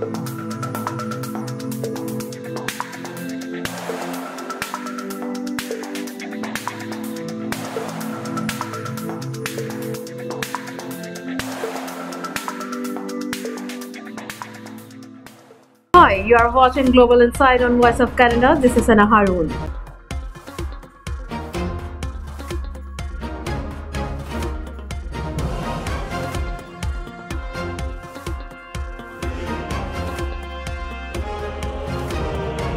Hi, you are watching Global Insight on Voice of Canada. This is Haroon.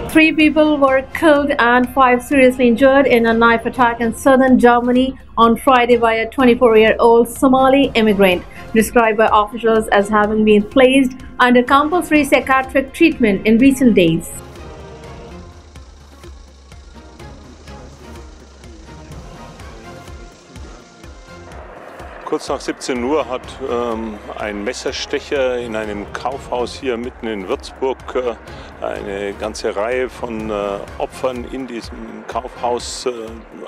Three people were killed and 5 seriously injured in a knife attack in southern Germany on Friday by a 24-year-old Somali immigrant, described by officials as having been placed under compulsory psychiatric treatment in recent days. Kurz nach 17 Uhr hat ein Messerstecher in einem Kaufhaus hier mitten in Würzburg eine ganze Reihe von Opfern in diesem Kaufhaus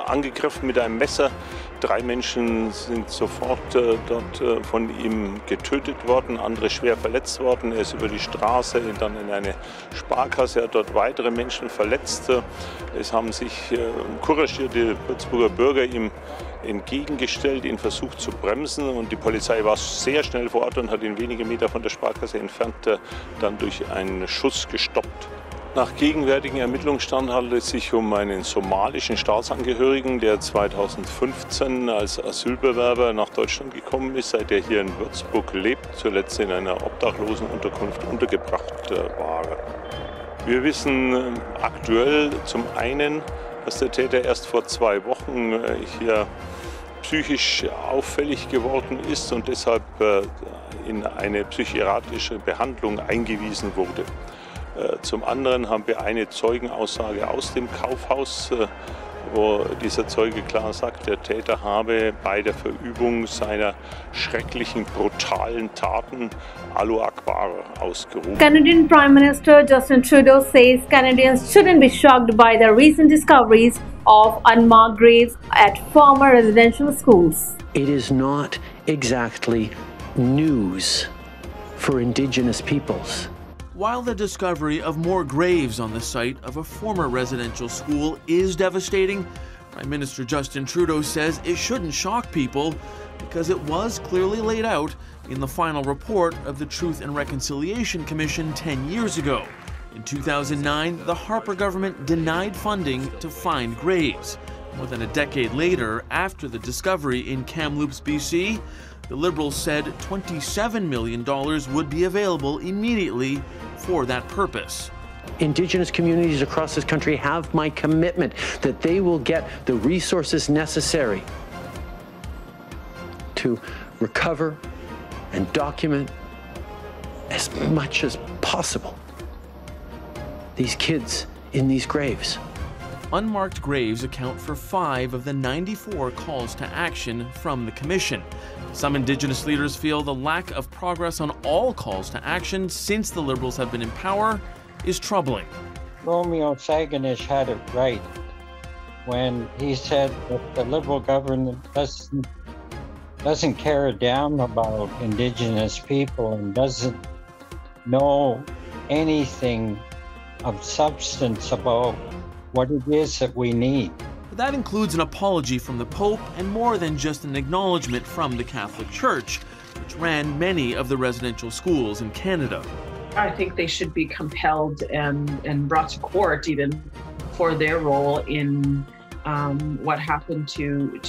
angegriffen mit einem Messer. 3 Menschen sind sofort dort von ihm getötet worden, andere schwer verletzt worden. Er ist über die Straße dann in eine Sparkasse, hat dort weitere Menschen verletzt. Es haben sich couragierte Würzburger Bürger ihm entgegengestellt, ihn versucht zu bremsen, und die Polizei war sehr schnell vor Ort und hat ihn wenige Meter von der Sparkasse entfernt dann durch einen Schuss gestoppt. Nach gegenwärtigem Ermittlungsstand handelt es sich um einen somalischen Staatsangehörigen, der 2015 als Asylbewerber nach Deutschland gekommen ist, seit er hier in Würzburg lebt, zuletzt in einer Obdachlosenunterkunft untergebracht war. Wir wissen aktuell zum einen, dass der Täter erst vor 2 Wochen hier psychisch auffällig geworden ist und deshalb in eine psychiatrische Behandlung eingewiesen wurde. Zum anderen haben wir eine Zeugenaussage aus dem Kaufhaus, wo dieser Zeuge klar sagt, der Täter habe bei der Verübung seiner schrecklichen, brutalen Taten Allahu Akbar ausgerufen. Canadian Prime Minister Justin Trudeau says Canadians shouldn't be shocked by the recent discoveries of unmarked graves at former residential schools. It is not exactly news for Indigenous peoples. While the discovery of more graves on the site of a former residential school is devastating, Prime Minister Justin Trudeau says it shouldn't shock people because it was clearly laid out in the final report of the Truth and Reconciliation Commission 10 years ago. In 2009, the Harper government denied funding to find graves. More than a decade later, after the discovery in Kamloops, BC, the Liberals said $27 million would be available immediately for that purpose. Indigenous communities across this country have my commitment that they will get the resources necessary to recover and document as much as possible these kids in these graves. Unmarked graves account for 5 of the 94 calls to action from the Commission. Some Indigenous leaders feel the lack of progress on all calls to action since the Liberals have been in power is troubling. Romeo Saganish had it right when he said that the Liberal government doesn't care a damn about Indigenous people and doesn't know anything of substance about what it is that we need. But that includes an apology from the Pope and more than just an acknowledgement from the Catholic Church, which ran many of the residential schools in Canada. I think they should be compelled and brought to court even for their role in what happened to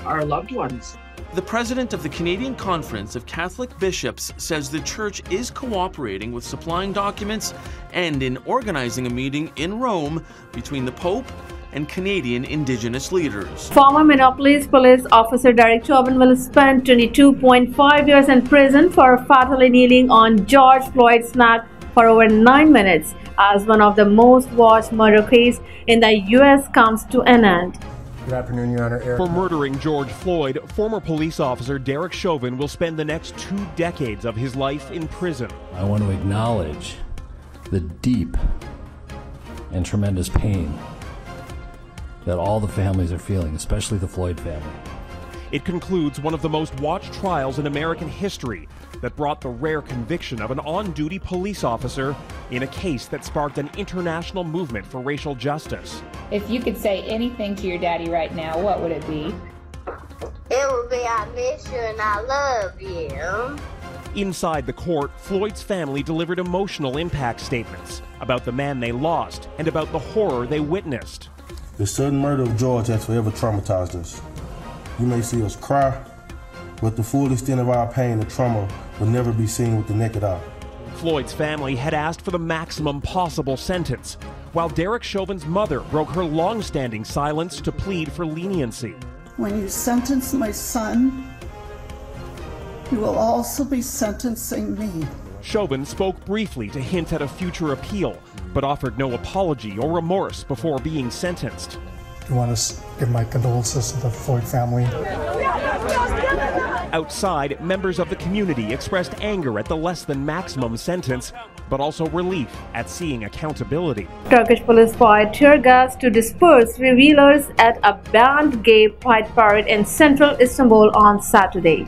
our loved ones. The president of the Canadian Conference of Catholic Bishops says the Church is cooperating with supplying documents and in organizing a meeting in Rome between the Pope and Canadian Indigenous leaders. Former Minneapolis police officer Derek Chauvin will spend 22.5 years in prison for fatally kneeling on George Floyd's neck for over 9 minutes as one of the most watched murder cases in the U.S. comes to an end. Good afternoon, Your Honor. For murdering George Floyd, former police officer Derek Chauvin will spend the next 2 decades of his life in prison. I want to acknowledge the deep and tremendous pain that all the families are feeling, especially the Floyd family. It concludes one of the most watched trials in American history that brought the rare conviction of an on-duty police officer in a case that sparked an international movement for racial justice. If you could say anything to your daddy right now, what would it be? It would be, I miss you and I love you. Inside the court, Floyd's family delivered emotional impact statements about the man they lost and about the horror they witnessed. The sudden murder of George has forever traumatized us. You may see us cry, but the full extent of our pain and trauma will never be seen with the naked eye. Floyd's family had asked for the maximum possible sentence, while Derek Chauvin's mother broke her long-standing silence to plead for leniency. When you sentence my son, you will also be sentencing me. Chauvin spoke briefly to hint at a future appeal, but offered no apology or remorse before being sentenced. I want to give my condolences to the Floyd family. Outside, members of the community expressed anger at the less-than-maximum sentence, but also relief at seeing accountability. Turkish police fired tear gas to disperse revelers at a banned gay pride parade in central Istanbul on Saturday.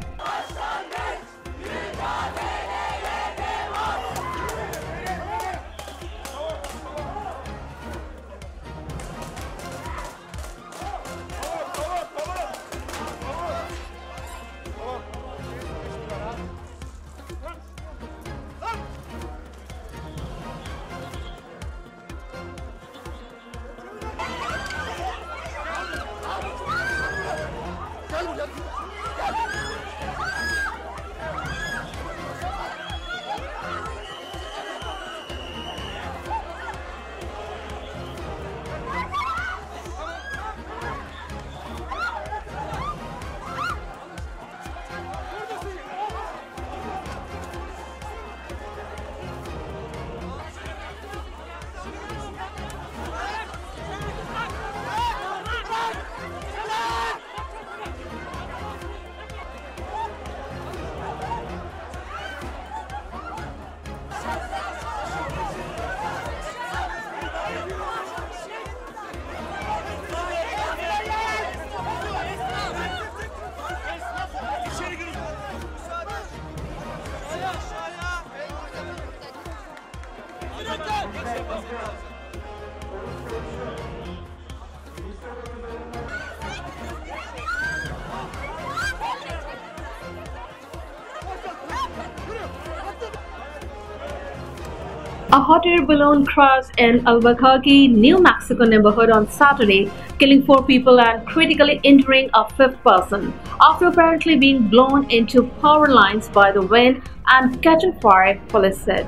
A hot air balloon crashed in Albuquerque, New Mexico neighborhood on Saturday, killing 4 people and critically injuring a 5th person, after apparently being blown into power lines by the wind and catching fire, police said.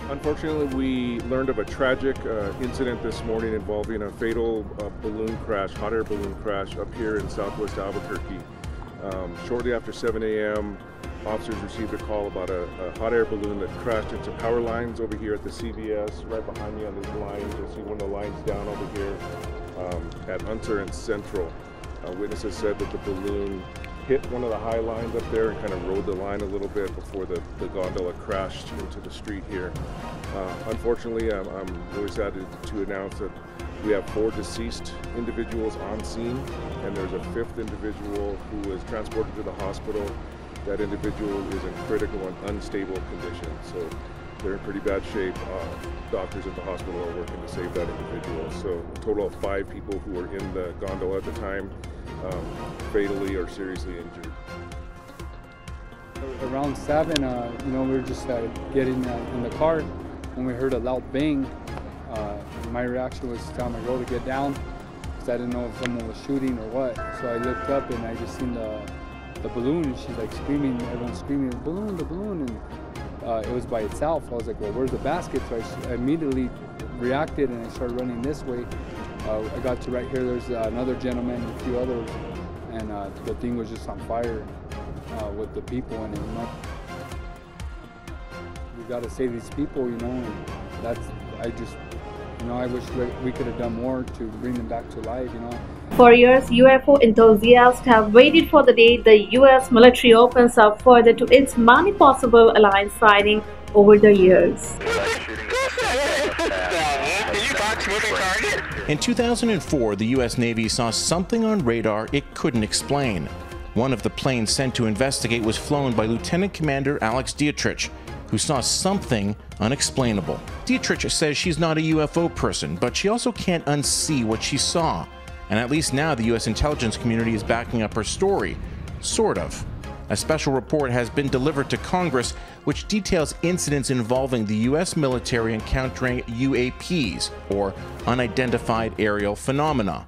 Unfortunately, we learned of a tragic incident this morning involving a fatal balloon crash, hot air balloon crash up here in southwest Albuquerque. Shortly after 7 a.m., officers received a call about a hot air balloon that crashed into power lines over here at the CVS. Right behind me on these lines, you'll see one of the lines down over here at Hunter and Central. Witnesses said that the balloon hit one of the high lines up there and kind of rode the line a little bit before the gondola crashed into the street here. Unfortunately, I'm really sad to announce that we have 4 deceased individuals on scene, and there's a 5th individual who was transported to the hospital. That individual is in critical and unstable condition, so they're in pretty bad shape. Doctors at the hospital are working to save that individual. So a total of 5 people who were in the gondola at the time, fatally or seriously injured. Around 7, we were just getting in the car when we heard a loud bang. My reaction was to tell my girl to get down because I didn't know if someone was shooting or what. So I looked up and I just seen the balloon, and she's like screaming, everyone's screaming, the balloon, and it was by itself. I was like, well, where's the basket? So I immediately reacted and I started running this way. I got to right here, there's another gentleman and a few others, and the thing was just on fire with the people in it. We got to save these people, and that's, I wish we could have done more to bring them back to life, For years, UFO enthusiasts have waited for the day the U.S. military opens up further to its many possible alliance sightings over the years. Can you box moving target? In 2004, the U.S. Navy saw something on radar it couldn't explain. One of the planes sent to investigate was flown by Lieutenant Commander Alex Dietrich, who saw something unexplainable. Dietrich says she's not a UFO person, but she also can't unsee what she saw. And at least now the U.S. intelligence community is backing up her story. Sort of. A special report has been delivered to Congress which details incidents involving the U.S. military encountering UAPs, or unidentified aerial phenomena,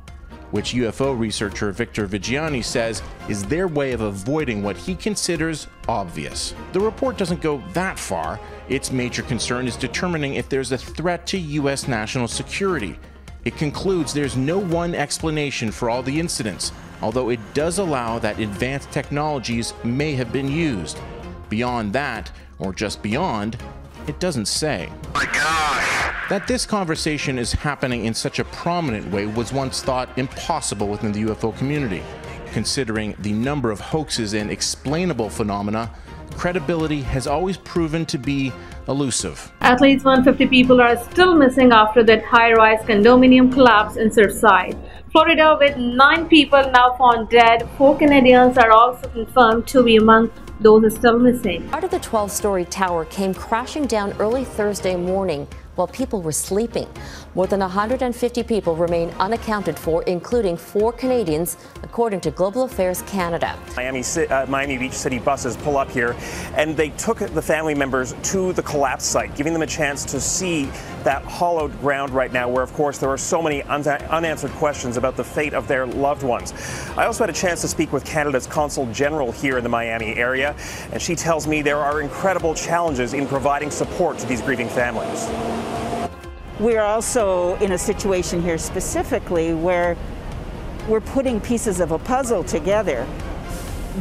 which UFO researcher Victor Vigiani says is their way of avoiding what he considers obvious. The report doesn't go that far. Its major concern is determining if there's a threat to U.S. national security. It concludes there's no one explanation for all the incidents, although it does allow that advanced technologies may have been used. Beyond that, or just beyond, it doesn't say. My gosh! That this conversation is happening in such a prominent way was once thought impossible within the UFO community. Considering the number of hoaxes and explainable phenomena, credibility has always proven to be elusive. At least 150 people are still missing after that high-rise condominium collapse in Surfside, Florida, with 9 people now found dead. 4 Canadians are also confirmed to be among those still missing. Part of the 12-story tower came crashing down early Thursday morning while people were sleeping. More than 150 people remain unaccounted for, including 4 Canadians, according to Global Affairs Canada. Miami Beach City buses pull up here, and they took the family members to the collapse site, giving them a chance to see that hollowed ground right now, where, of course, there are so many unanswered questions about the fate of their loved ones. I also had a chance to speak with Canada's Consul General here in the Miami area, and she tells me there are incredible challenges in providing support to these grieving families. We're also in a situation here specifically where we're putting pieces of a puzzle together.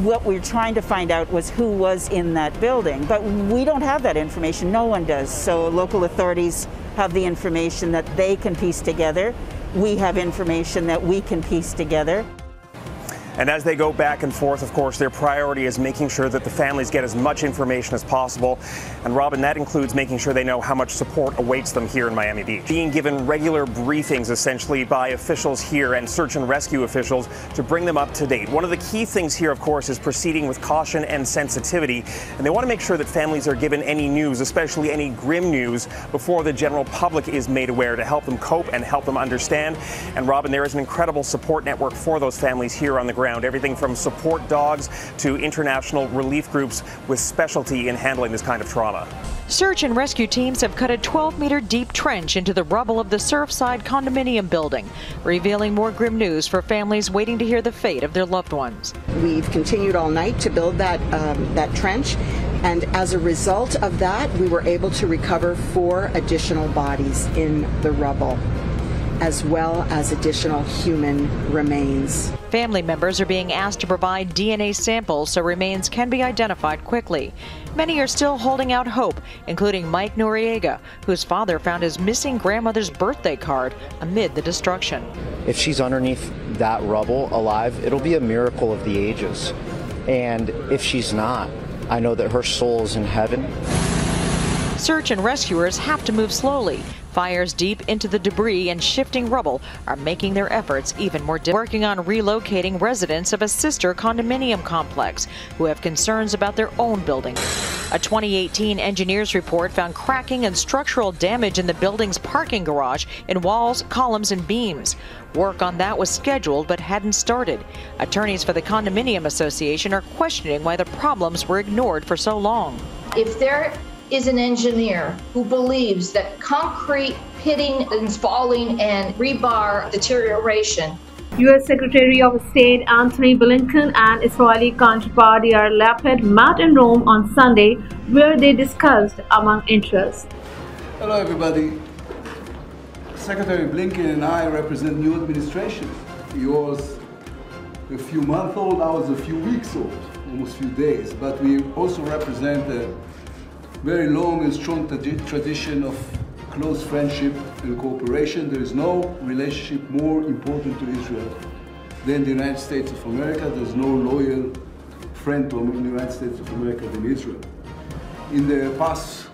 What we're trying to find out was who was in that building, but we don't have that information. No one does. So local authorities have the information that they can piece together. We have information that we can piece together. And as they go back and forth, of course, their priority is making sure that the families get as much information as possible. And Robin, that includes making sure they know how much support awaits them here in Miami Beach. Being given regular briefings, essentially, by officials here and search and rescue officials to bring them up to date. One of the key things here, of course, is proceeding with caution and sensitivity. And they want to make sure that families are given any news, especially any grim news, before the general public is made aware, to help them cope and help them understand. And Robin, there is an incredible support network for those families here on the ground. Everything from support dogs to international relief groups with specialty in handling this kind of trauma. Search and rescue teams have cut a 12-meter deep trench into the rubble of the Surfside condominium building, revealing more grim news for families waiting to hear the fate of their loved ones. We've continued all night to build that trench, and as a result of that, we were able to recover 4 additional bodies in the rubble, as well as additional human remains. Family members are being asked to provide DNA samples so remains can be identified quickly. Many are still holding out hope, including Mike Noriega, whose father found his missing grandmother's birthday card amid the destruction. If she's underneath that rubble alive, it'll be a miracle of the ages. And if she's not, I know that her soul is in heaven. Search and rescuers have to move slowly. Fires deep into the debris and shifting rubble are making their efforts even more difficult. Working on relocating residents of a sister condominium complex who have concerns about their own building. A 2018 engineers report found cracking and structural damage in the building's parking garage in walls, columns, and beams. Work on that was scheduled but hadn't started. Attorneys for the Condominium Association are questioning why the problems were ignored for so long. If there is an engineer who believes that concrete pitting and falling and rebar deterioration. U.S. Secretary of State Anthony Blinken and Israeli counterpart Yair Lapid met in Rome on Sunday, where they discussed among interests. Hello everybody. Secretary Blinken and I represent new administration. Yours a few months old, ours a few weeks old, almost a few days. But we also represent a very long and strong tradition of close friendship and cooperation. There is no relationship more important to Israel than the United States of America. There's no loyal friend to the United States of America than Israel. In the past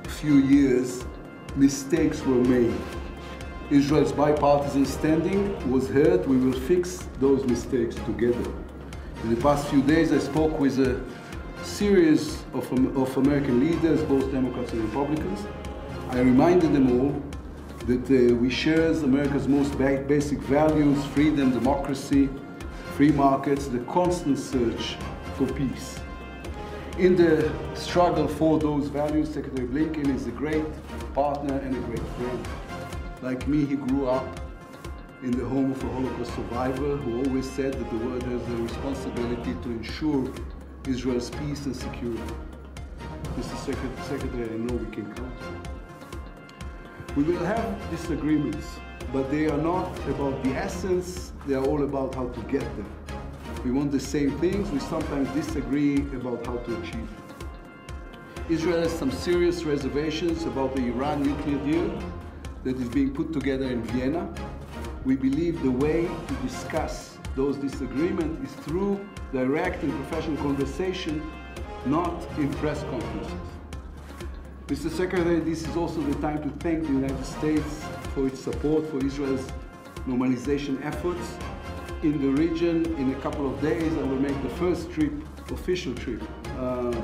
few years, mistakes were made Israel's bipartisan standing was heard. We will fix those mistakes together. In the past few days, I spoke with a series of American leaders, both Democrats and Republicans. I reminded them all that we share America's most basic values: freedom, democracy, free markets, the constant search for peace. In the struggle for those values, Secretary Blinken is a great partner and a great friend. Like me, he grew up in the home of a Holocaust survivor who always said that the world has a responsibility to ensure Israel's peace and security. Mr. Secretary, I know we can count on you. We will have disagreements, but they are not about the essence, they are all about how to get them. We want the same things, we sometimes disagree about how to achieve them. Israel has some serious reservations about the Iran nuclear deal that is being put together in Vienna. We believe the way to discuss those disagreements is through direct and professional conversation, not in press conferences. Mr. Secretary, this is also the time to thank the United States for its support for Israel's normalization efforts. In the region, in a couple of days, I will make the first trip, official trip,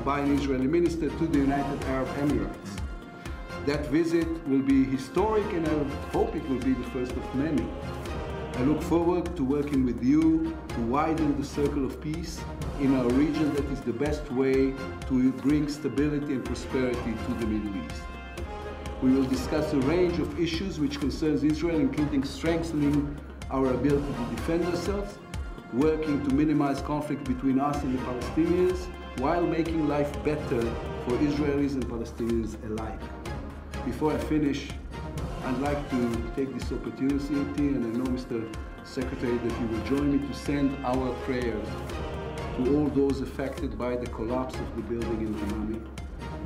by an Israeli minister to the United Arab Emirates. That visit will be historic, and I hope it will be the first of many. I look forward to working with you to widen the circle of peace in our region. That is the best way to bring stability and prosperity to the Middle East. We will discuss a range of issues which concerns Israel, including strengthening our ability to defend ourselves, working to minimize conflict between us and the Palestinians, while making life better for Israelis and Palestinians alike. Before I finish, I'd like to take this opportunity, and I know, Mr. Secretary, that you will join me to send our prayers to all those affected by the collapse of the building in Miami.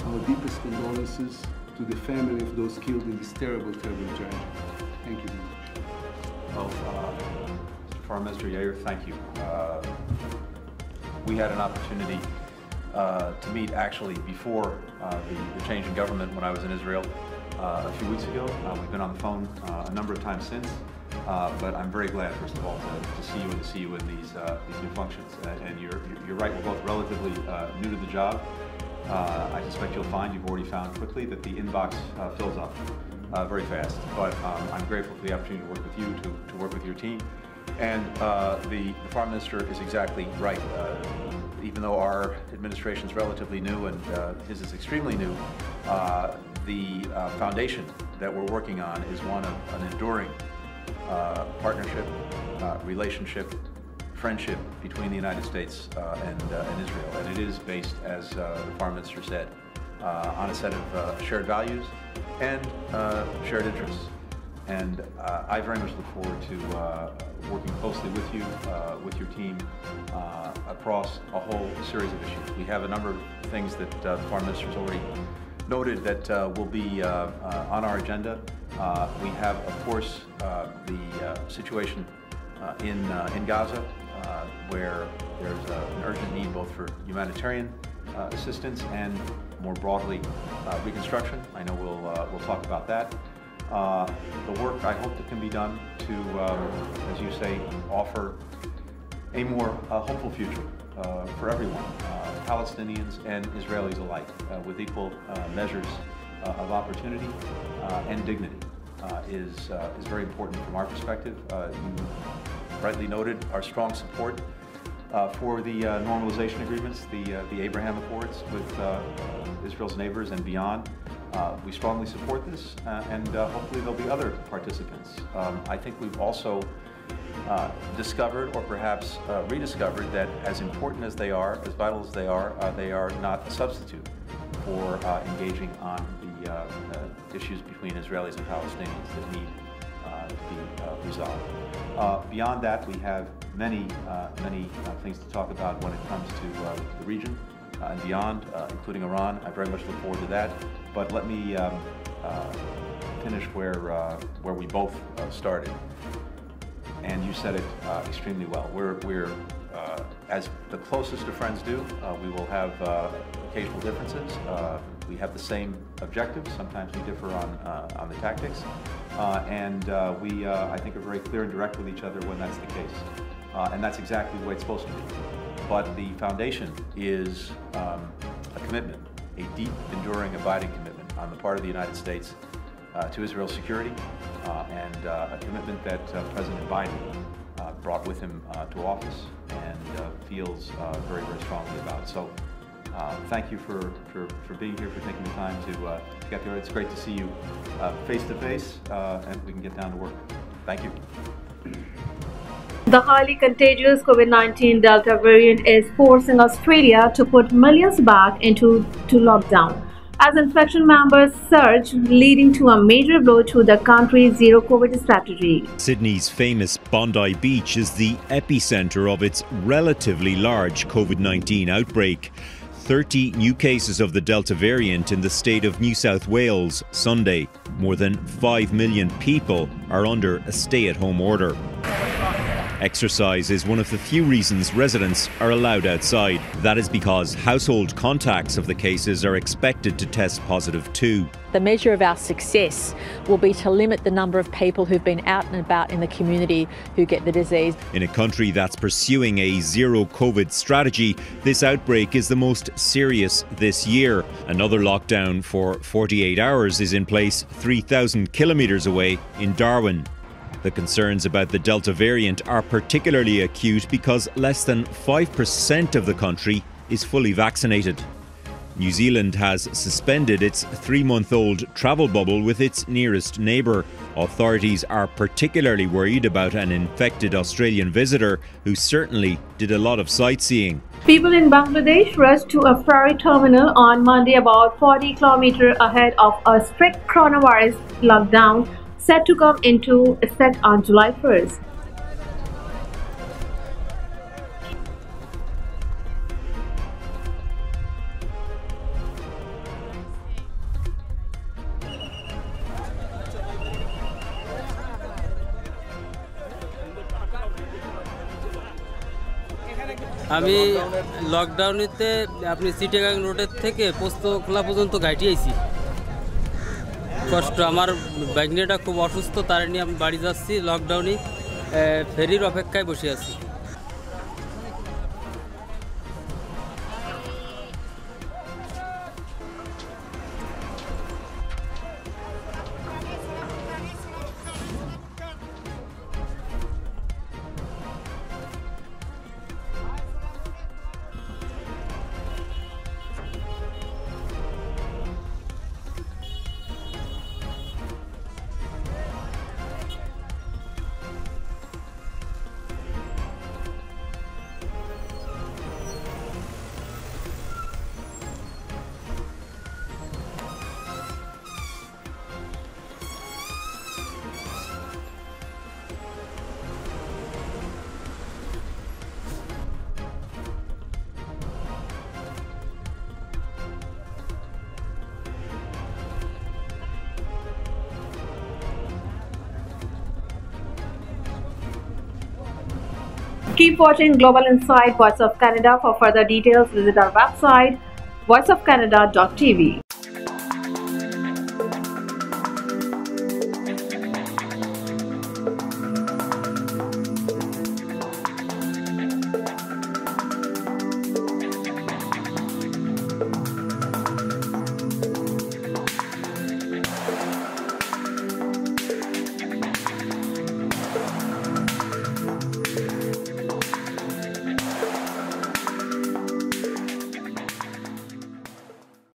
Our deepest condolences to the family of those killed in this terrible, terrible tragedy. Thank you very much. Well, Mr. Foreign Minister Yair, thank you. We had an opportunity to meet actually before the change in government when I was in Israel a few weeks ago. We've been on the phone a number of times since, but I'm very glad, first of all, to see you and to see you in these new functions. And you're right, we're both relatively new to the job. I suspect you'll find, you've already found quickly, that the inbox fills up very fast. But I'm grateful for the opportunity to work with you, to work with your team. And the Foreign Minister is exactly right. Even though our administration is relatively new and his is extremely new, the foundation that we're working on is one of an enduring partnership, relationship, friendship between the United States and Israel. And it is based, as the Foreign Minister said, on a set of shared values and shared interests. And I very much look forward to working closely with you, with your team, across a whole series of issues. We have a number of things that the Foreign Minister has already noted that will be on our agenda. We have, of course, the situation in Gaza, where there's an urgent need both for humanitarian assistance and, more broadly, reconstruction. I know we'll talk about that. The work, I hope, that can be done to, as you say, offer a more hopeful future for everyone, Palestinians and Israelis alike, with equal measures of opportunity and dignity, is very important from our perspective. You rightly noted our strong support for the normalization agreements, the Abraham Accords with Israel's neighbors and beyond. We strongly support this, and hopefully there'll be other participants. I think we've also discovered, or perhaps rediscovered, that as important as they are, as vital as they are not a substitute for engaging on the issues between Israelis and Palestinians that need to be resolved. Beyond that, we have many things to talk about when it comes to the region and beyond, including Iran. I very much look forward to that. But let me finish where we both started. And you said it extremely well. We're as the closest of friends do. We will have occasional differences. We have the same objectives. Sometimes we differ on the tactics. and we, I think, are very clear and direct with each other when that's the case. And that's exactly the way it's supposed to be. But the foundation is a commitment, a deep, enduring, abiding commitment on the part of the United States to Israel's security, and a commitment that President Biden brought with him to office and feels very, very strongly about. So thank you for being here, for taking the time to get there. It's great to see you face to face, and we can get down to work. Thank you. The highly contagious COVID-19 Delta variant is forcing Australia to put millions back into lockdown as infection numbers surge, leading to a major blow to the country's zero COVID strategy. Sydney's famous Bondi Beach is the epicenter of its relatively large COVID-19 outbreak. 30 new cases of the Delta variant in the state of New South Wales Sunday. More than 5 million people are under a stay-at-home order. Exercise is one of the few reasons residents are allowed outside. That is because household contacts of the cases are expected to test positive too. The measure of our success will be to limit the number of people who've been out and about in the community who get the disease. In a country that's pursuing a zero COVID strategy, this outbreak is the most serious this year. Another lockdown for 48 hours is in place 3,000 kilometres away in Darwin. The concerns about the Delta variant are particularly acute because less than 5% of the country is fully vaccinated. New Zealand has suspended its 3-month-old travel bubble with its nearest neighbour. Authorities are particularly worried about an infected Australian visitor who certainly did a lot of sightseeing. People in Bangladesh rushed to a ferry terminal on Monday about 40 kilometers ahead of a strict coronavirus lockdown set to come into effect on July 1st. আমি লকডাউনেতে আপনি চিটাগাং রোডের থেকে পোস্ত খোলা পর্যন্ত ঘাটি আইছি কষ্ট আমার বাইকনিটা খুব অসুস্থ তার নিয়ে আমি বাড়ি যাচ্ছি লকডাউনে ফেরির অপেক্ষায় বসে আছি Keep watching Global Insight Voice of Canada. For further details, visit our website voiceofcanada.tv.